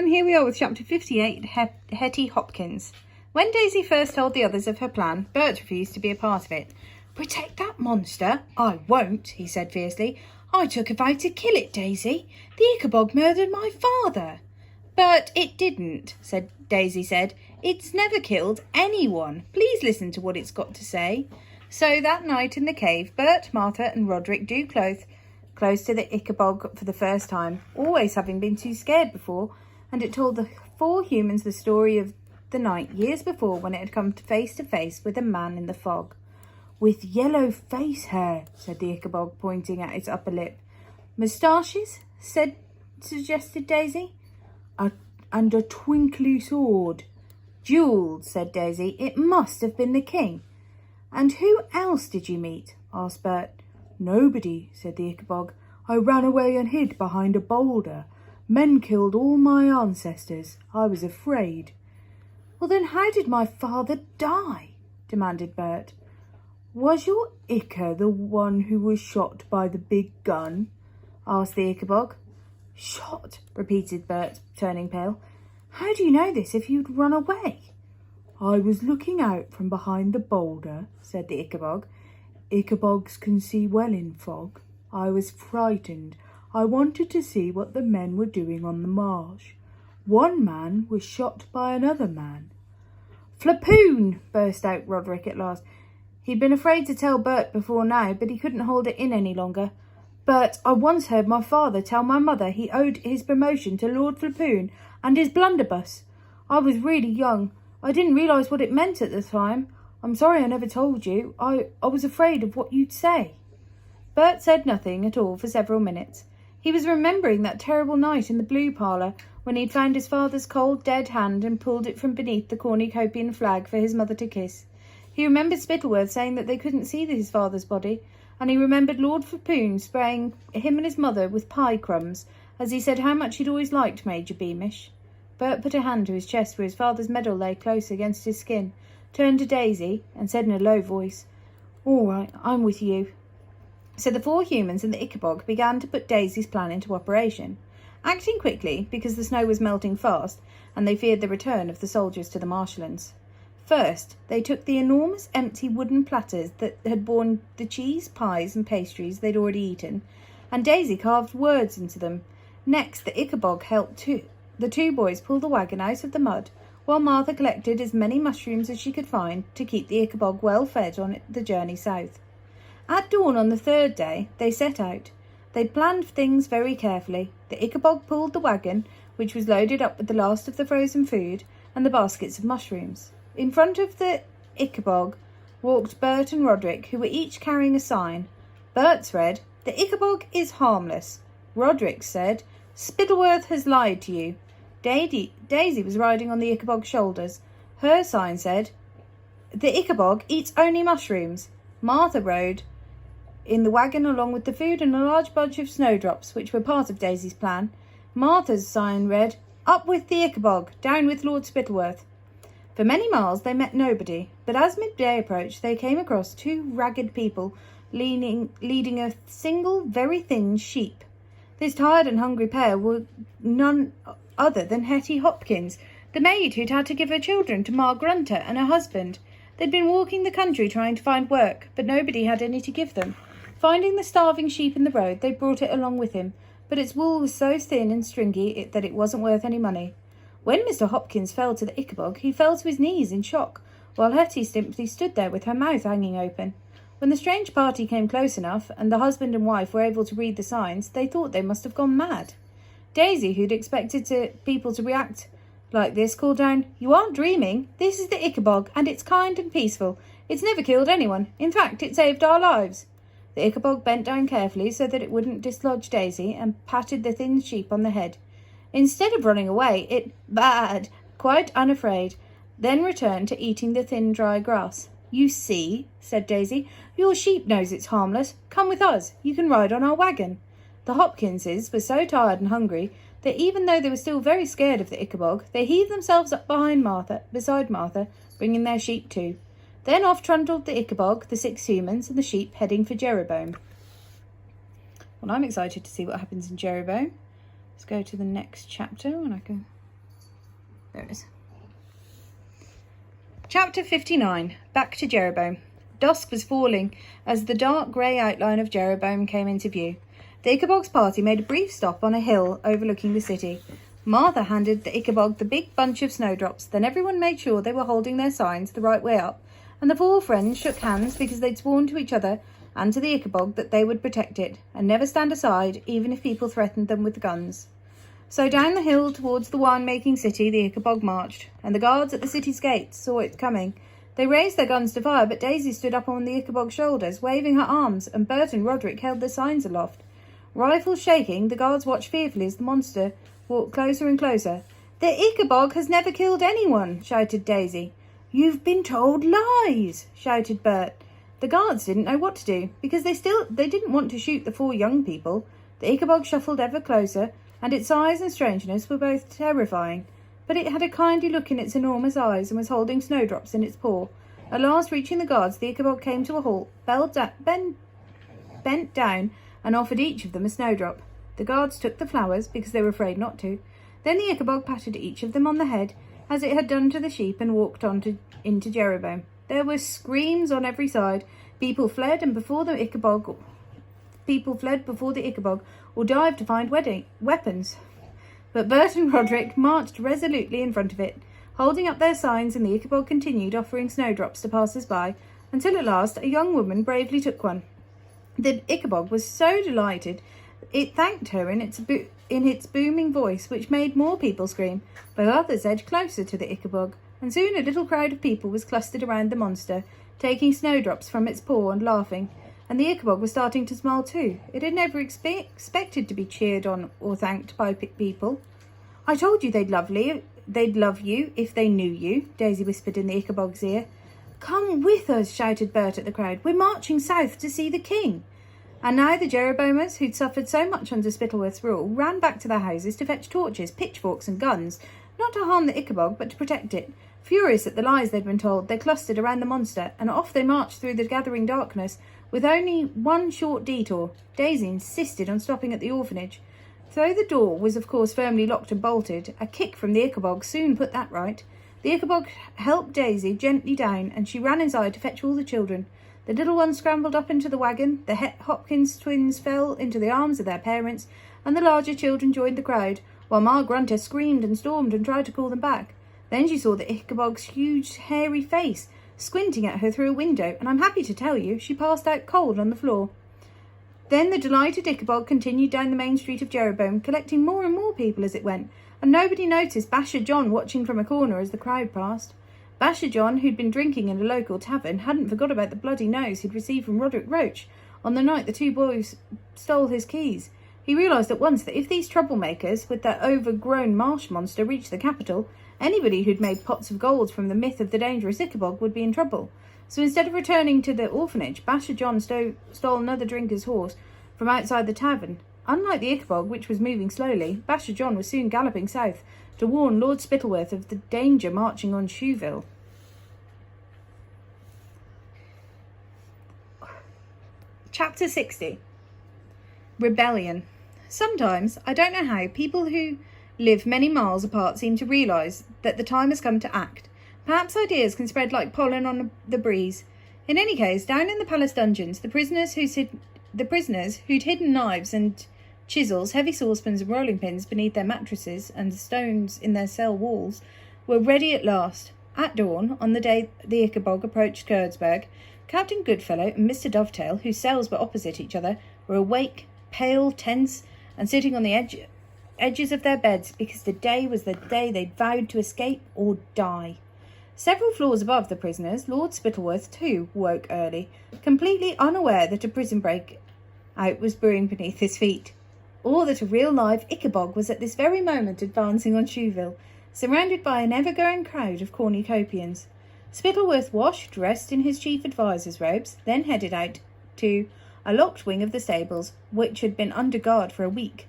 And here we are with chapter 58, Hetty Hopkins. When Daisy first told the others of her plan, Bert refused to be a part of it. "Protect that monster? I won't," he said fiercely. "I took a vow to kill it, Daisy. The Ichabod murdered my father." "But it didn't," Daisy said. "It's never killed anyone. Please listen to what it's got to say." So that night in the cave, Bert, Martha and Roderick drew close to the Ichabod for the first time, always having been too scared before, and it told the four humans the story of the night years before when it had come face to face with a man in the fog. "With yellow face hair," said the Ichabod, pointing at its upper lip. "Moustaches?" suggested Daisy. And a twinkly sword." "Jewels," said Daisy. "It must have been the king." "And who else did you meet?" asked Bert. "Nobody," said the Ichabod. "I ran away and hid behind a boulder. Men killed all my ancestors. I was afraid." "Well, then how did my father die?" demanded Bert. "Was your Icha the one who was shot by the big gun?" asked the Ichabod. "Shot?" repeated Bert, turning pale. "How do you know this if you'd run away?" "I was looking out from behind the boulder," said the Ichabod. "Ichabods can see well in fog. I was frightened. I wanted to see what the men were doing on the marsh. One man was shot by another man." "Flapoon!" burst out Roderick at last. He'd been afraid to tell Bert before now, but he couldn't hold it in any longer. "Bert, I once heard my father tell my mother he owed his promotion to Lord Flapoon and his blunderbuss. I was really young. I didn't realise what it meant at the time. I'm sorry I never told you. I was afraid of what you'd say." Bert said nothing at all for several minutes. He was remembering that terrible night in the blue parlour when he'd found his father's cold, dead hand and pulled it from beneath the cornucopian flag for his mother to kiss. He remembered Spittleworth saying that they couldn't see his father's body, and he remembered Lord Flapoon spraying him and his mother with pie crumbs as he said how much he'd always liked Major Beamish. Bert put a hand to his chest where his father's medal lay close against his skin, turned to Daisy and said in a low voice, "All right, I'm with you." So the four humans and the Ichabod began to put Daisy's plan into operation, acting quickly because the snow was melting fast and they feared the return of the soldiers to the marshlands. First, they took the enormous empty wooden platters that had borne the cheese, pies and pastries they'd already eaten, and Daisy carved words into them. Next, the Ichabod helped the two boys pull the wagon out of the mud, while Martha collected as many mushrooms as she could find to keep the Ichabod well fed on the journey south. At dawn on the third day, they set out. They planned things very carefully. The Ichabod pulled the wagon, which was loaded up with the last of the frozen food and the baskets of mushrooms. In front of the Ichabod walked Bert and Roderick, who were each carrying a sign. Bert's read, "The Ichabod is harmless." Roderick said, "Spittleworth has lied to you." Daisy was riding on the Ichabod's shoulders. Her sign said, "The Ichabod eats only mushrooms." Martha rode in the wagon along with the food and a large bunch of snowdrops, which were part of Daisy's plan. Martha's sign read, "Up with the Ichabod, down with Lord Spittleworth." For many miles they met nobody, but as midday approached they came across two ragged people leading a single very thin sheep. This tired and hungry pair were none other than Hetty Hopkins, the maid who'd had to give her children to Ma Grunter and her husband. They'd been walking the country trying to find work, but nobody had any to give them. Finding the starving sheep in the road, they brought it along with him, but its wool was so thin and stringy that it wasn't worth any money. When Mr. Hopkins fell to the Ichabod, he fell to his knees in shock, while Hetty simply stood there with her mouth hanging open. When the strange party came close enough, and the husband and wife were able to read the signs, they thought they must have gone mad. Daisy, who'd expected people to react like this, called down, "You aren't dreaming. This is the Ichabod, and it's kind and peaceful. It's never killed anyone. In fact, it saved our lives." The Ichabod bent down carefully so that it wouldn't dislodge Daisy and patted the thin sheep on the head. Instead of running away, it baaed, quite unafraid, then returned to eating the thin dry grass. "You see," said Daisy, "your sheep knows it's harmless. Come with us. You can ride on our wagon." The Hopkinses were so tired and hungry that even though they were still very scared of the Ichabod, they heaved themselves up beside Martha, bringing their sheep too. Then off trundled the Ichabod, the 6 humans, and the sheep, heading for Jeroboam. Well, I'm excited to see what happens in Jeroboam. Let's go to the next chapter and I can There it is. Chapter 59. Back to Jeroboam. Dusk was falling as the dark grey outline of Jeroboam came into view. The Ichabod's party made a brief stop on a hill overlooking the city. Martha handed the Ichabod the big bunch of snowdrops. Then everyone made sure they were holding their signs the right way up, and the four friends shook hands because they'd sworn to each other and to the Ichabod that they would protect it and never stand aside even if people threatened them with guns. So down the hill towards the wine-making city the Ichabod marched, and the guards at the city's gates saw it coming. They raised their guns to fire, but Daisy stood up on the Ichabod's shoulders, waving her arms, and Bert and Roderick held their signs aloft. Rifles shaking, the guards watched fearfully as the monster walked closer and closer. "The Ichabod has never killed anyone," shouted Daisy. "You've been told lies," shouted Bert. The guards didn't know what to do, because they didn't want to shoot the four young people. The Ichabod shuffled ever closer, and its size and strangeness were both terrifying. But it had a kindly look in its enormous eyes and was holding snowdrops in its paw. At last, reaching the guards, the Ichabod came to a halt, bent down, and offered each of them a snowdrop. The guards took the flowers, because they were afraid not to. Then the Ichabod patted each of them on the head, as it had done to the sheep, and walked on into Jeroboam. There were screams on every side. People fled before the Ichabod, or dived to find weapons. But Bert and Roderick marched resolutely in front of it, holding up their signs, and the Ichabod continued offering snowdrops to passers-by, until at last a young woman bravely took one. The Ichabod was so delighted it thanked her in its booming voice, which made more people scream, but others edged closer to the Ichabod, and soon a little crowd of people was clustered around the monster, taking snowdrops from its paw and laughing, and the Ichabod was starting to smile too. It had never expected to be cheered on or thanked by people. "I told you they'd love you if they knew you," Daisy whispered in the Ichabod's ear. "Come with us," shouted Bert at the crowd. "We're marching south to see the king." And now the Jeroboamers, who'd suffered so much under Spittleworth's rule, ran back to their houses to fetch torches, pitchforks and guns, not to harm the Ichabod, but to protect it. Furious at the lies they'd been told, they clustered around the monster, and off they marched through the gathering darkness, with only one short detour. Daisy insisted on stopping at the orphanage. Though the door was of course firmly locked and bolted, a kick from the Ichabod soon put that right. The Ichabod helped Daisy gently down, and she ran inside to fetch all the children. The little ones scrambled up into the wagon, the Hopkins twins fell into the arms of their parents, and the larger children joined the crowd, while Ma Grunter screamed and stormed and tried to call them back. Then she saw the Ichabod's huge, hairy face squinting at her through a window, and I'm happy to tell you she passed out cold on the floor. Then the delighted Ichabod continued down the main street of Jeroboam, collecting more and more people as it went, and nobody noticed Basher John watching from a corner as the crowd passed. Basher John, who'd been drinking in a local tavern, hadn't forgot about the bloody nose he'd received from Roderick Roach on the night the two boys stole his keys. He realised at once that if these troublemakers, with their overgrown marsh monster, reached the capital, anybody who'd made pots of gold from the myth of the dangerous Ichabod would be in trouble. So instead of returning to the orphanage, Basher John stole another drinker's horse from outside the tavern. Unlike the Ichabod, which was moving slowly, Basher John was soon galloping south to warn Lord Spittleworth of the danger marching on Shoeville. Chapter 60. Rebellion. Sometimes, I don't know how, people who live many miles apart seem to realise that the time has come to act. Perhaps ideas can spread like pollen on the breeze. In any case, down in the palace dungeons, the prisoners who'd hidden knives and chisels, heavy saucepans and rolling pins beneath their mattresses and stones in their cell walls, were ready at last. At dawn, on the day the Ichabod approached Kurdsburg, Captain Goodfellow and Mr. Dovetail, whose cells were opposite each other, were awake, pale, tense, and sitting on the edges of their beds, because today was the day they'd vowed to escape or die. Several floors above the prisoners, Lord Spittleworth too woke early, completely unaware that a prison break-out was brewing beneath his feet, or that a real live Ichabod was at this very moment advancing on Shoeville, surrounded by an ever-growing crowd of cornucopians. Spittleworth washed, dressed in his chief advisor's robes, then headed out to a locked wing of the stables, which had been under guard for a week.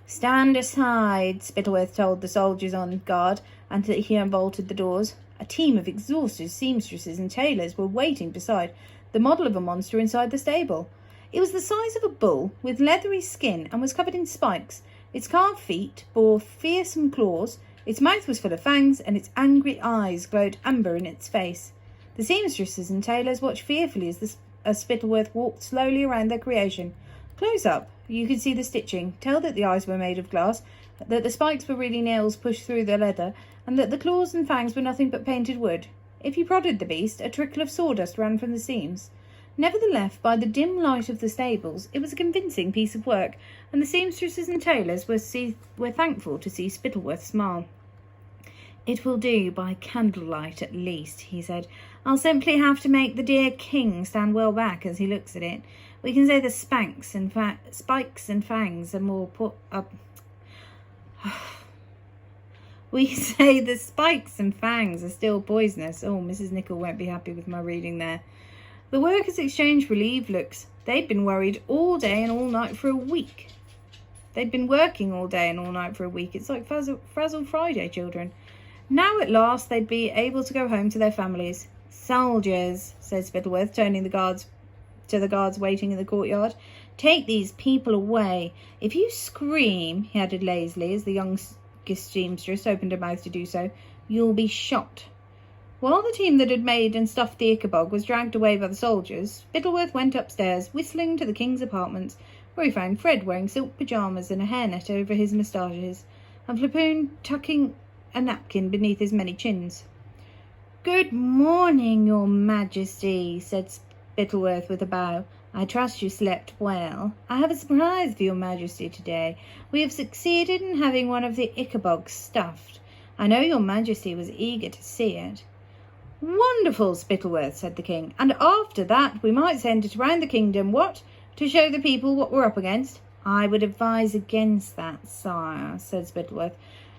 "Stand aside," Spittleworth told the soldiers on guard, and he unbolted the doors. A team of exhausted seamstresses and tailors were waiting beside the model of a monster inside the stable. It was the size of a bull, with leathery skin, and was covered in spikes. Its carved feet bore fearsome claws, Its mouth was full of fangs, and its angry eyes glowed amber in its face. The seamstresses and tailors watched fearfully as Spittleworth walked slowly around their creation. Close up, you could see the stitching, tell that the eyes were made of glass, that the spikes were really nails pushed through the leather, and that the claws and fangs were nothing but painted wood. If you prodded the beast, a trickle of sawdust ran from the seams. Nevertheless, by the dim light of the stables, it was a convincing piece of work, and the seamstresses and tailors were thankful to see Spittleworth smile. "It will do by candlelight at least," he said. "I'll simply have to make the dear king stand well back as he looks at it. We can say the spikes and fangs are more We say the spikes and fangs are still poisonous." Oh, Mrs. Nicol won't be happy with my reading there. The workers exchanged relieved looks. They'd been worried all day and all night for a week. They'd been working all day and all night for a week. It's like Frazzle Friday, children. Now at last they'd be able to go home to their families. "Soldiers," said Spittleworth, turning the guards waiting in the courtyard, "take these people away. If you scream," he added lazily as the youngest seamstress opened her mouth to do so, "you'll be shot." While the team that had made and stuffed the Ichabod was dragged away by the soldiers, Spittleworth went upstairs, whistling, to the king's apartments, where he found Fred wearing silk pyjamas and a hairnet over his moustaches, and Flapoon tucking a napkin beneath his many chins. "Good morning, your majesty," said Spittleworth with a bow. "I trust you slept well. I have a surprise for your majesty today. We have succeeded in having one of the Ichabods stuffed. I know your majesty was eager to see it." "Wonderful, Spittleworth," said the king. "And after that we might send it round the kingdom, what? To show the people what we're up against?" "I would advise against that, sire," said Spittleworth,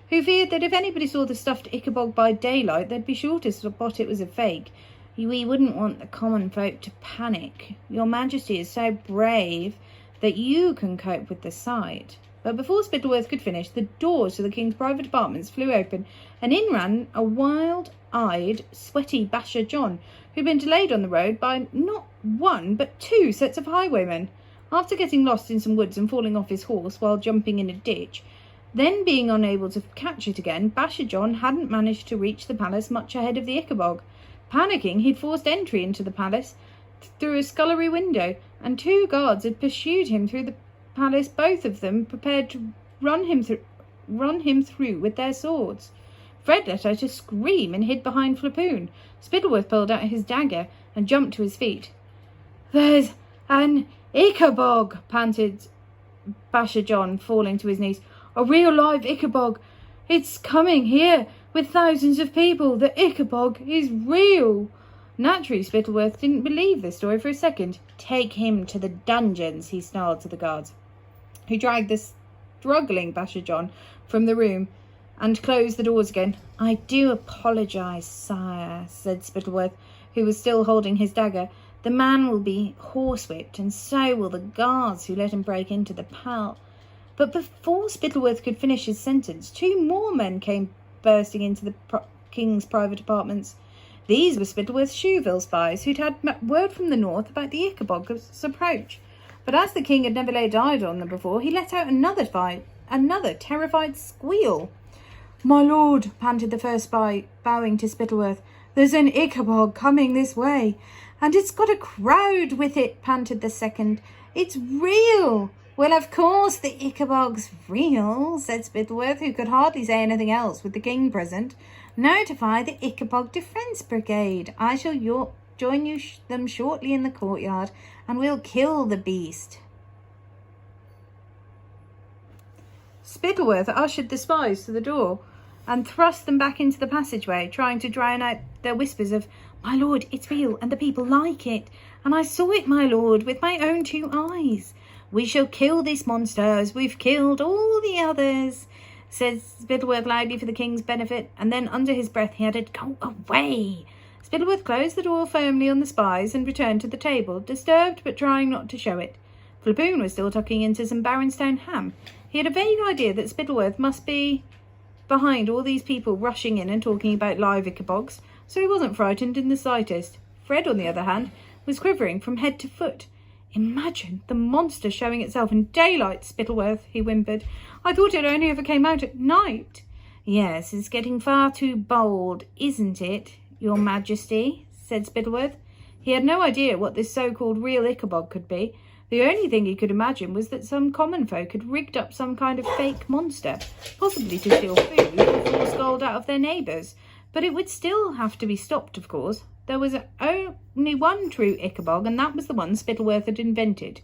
who feared that if anybody saw the stuffed Ichabod by daylight, they'd be sure to spot it was a fake. "We wouldn't want the common folk to panic. Your majesty is so brave that you can cope with the sight." But before Spittleworth could finish, the doors to the king's private apartments flew open, and in ran a wild-eyed, sweaty Basher John, who'd been delayed on the road by not one but two sets of highwaymen. After getting lost in some woods and falling off his horse while jumping in a ditch, then being unable to catch it again, Basher John hadn't managed to reach the palace much ahead of the Ichabod. Panicking, he'd forced entry into the palace through a scullery window, and two guards had pursued him through the palace, both of them prepared to run him through with their swords. Fred let out a scream and hid behind Flapoon. Spittleworth pulled out his dagger and jumped to his feet. "There's an Ichabod," panted Basher John, falling to his knees. "A real live Ichabod. It's coming here with thousands of people. The Ichabod is real." Naturally, Spittleworth didn't believe this story for a second. "Take him to the dungeons," he snarled to the guards, who dragged the struggling Basher John from the room and closed the doors again. "I do apologise, sire," said Spittleworth, who was still holding his dagger. "The man will be horsewhipped, and so will the guards who let him break into the palace." But before Spittleworth could finish his sentence, two more men came bursting into the king's private apartments. These were Spittleworth's Shoeville spies, who'd had word from the north about the Ichabod's approach. But as the king had never laid eyes on them before, he let out another terrified squeal. "My lord," panted the first spy, bowing to Spittleworth, "there's an Ichabod coming this way." "And it's got a crowd with it," panted the second. "It's real." "Well, of course the Ichabod's real," said Spittleworth, who could hardly say anything else with the king present. "Notify the Ichabod Defence Brigade. I shall join them shortly in the courtyard, and we'll kill the beast." Spittleworth ushered the spies to the door and thrust them back into the passageway, trying to drown out their whispers of, "My lord, it's real, and the people like it. And I saw it, my lord, with my own two eyes. We shall kill this monster as we've killed all the others," said Spittleworth loudly for the king's benefit, and then under his breath he added, "Go away." Spittleworth closed the door firmly on the spies and returned to the table, disturbed but trying not to show it. Flapoon was still tucking into some Barronstown ham. He had a vague idea that Spittleworth must be behind all these people rushing in and talking about live Ichabods, so he wasn't frightened in the slightest. Fred, on the other hand, was quivering from head to foot. "Imagine the monster showing itself in daylight, Spittleworth," he whimpered. "I thought it only ever came out at night." Yes, it's getting far too bold, isn't it, Your Majesty? Said Spittleworth. He had no idea what this so-called real Ichabod could be. The only thing he could imagine was that some common folk had rigged up some kind of fake monster, possibly to steal food or force gold out of their neighbours. But it would still have to be stopped, of course. There was only one true Ichabod, and that was the one Spittleworth had invented.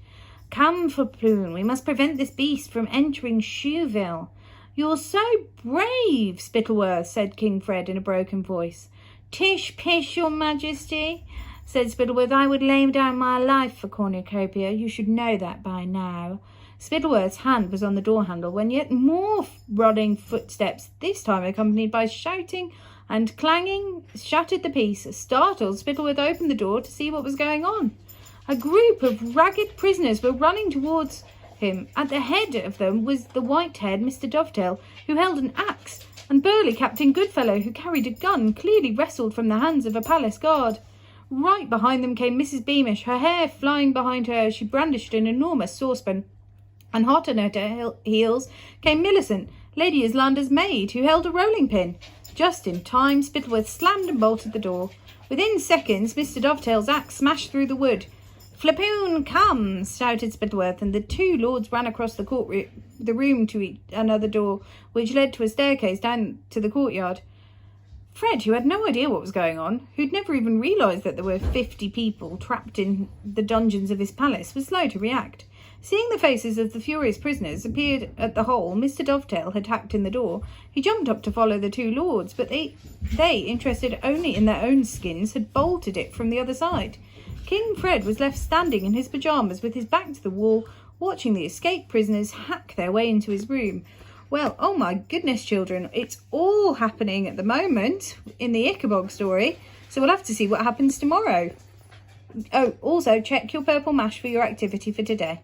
Come, Flaploon, we must prevent this beast from entering Shoeville. You're so brave, Spittleworth, said King Fred in a broken voice. Tish pish, Your Majesty, said Spittleworth. I would lay down my life for cornucopia. You should know that by now. Spittleworth's hand was on the door handle when yet more running footsteps, this time accompanied by shouting and clanging, shattered the peace. Startled, Spittleworth opened the door to see what was going on. A group of ragged prisoners were running towards him. At the head of them was the white-haired Mr. Dovetail, who held an axe, and burly Captain Goodfellow, who carried a gun, clearly wrestled from the hands of a palace guard. Right behind them came Mrs. Beamish, her hair flying behind her as she brandished an enormous saucepan. And hot on her heels came Millicent, Lady Islander's maid, who held a rolling pin. Just in time, Spittleworth slammed and bolted the door. Within seconds, Mr. Dovetail's axe smashed through the wood. Flaploon comes, shouted Spittleworth, and the two lords ran across the room to another door, which led to a staircase down to the courtyard. Fred, who had no idea what was going on, who'd never even realised that there were 50 people trapped in the dungeons of his palace, was slow to react. Seeing the faces of the furious prisoners appeared at the hole Mr. Dovetail had hacked in the door, he jumped up to follow the two lords, but they, interested only in their own skins, had bolted it from the other side. King Fred was left standing in his pyjamas with his back to the wall, watching the escaped prisoners hack their way into his room. Well, oh my goodness, children, it's all happening at the moment in the Ichabod story, so we'll have to see what happens tomorrow. Oh, also check your purple mash for your activity for today.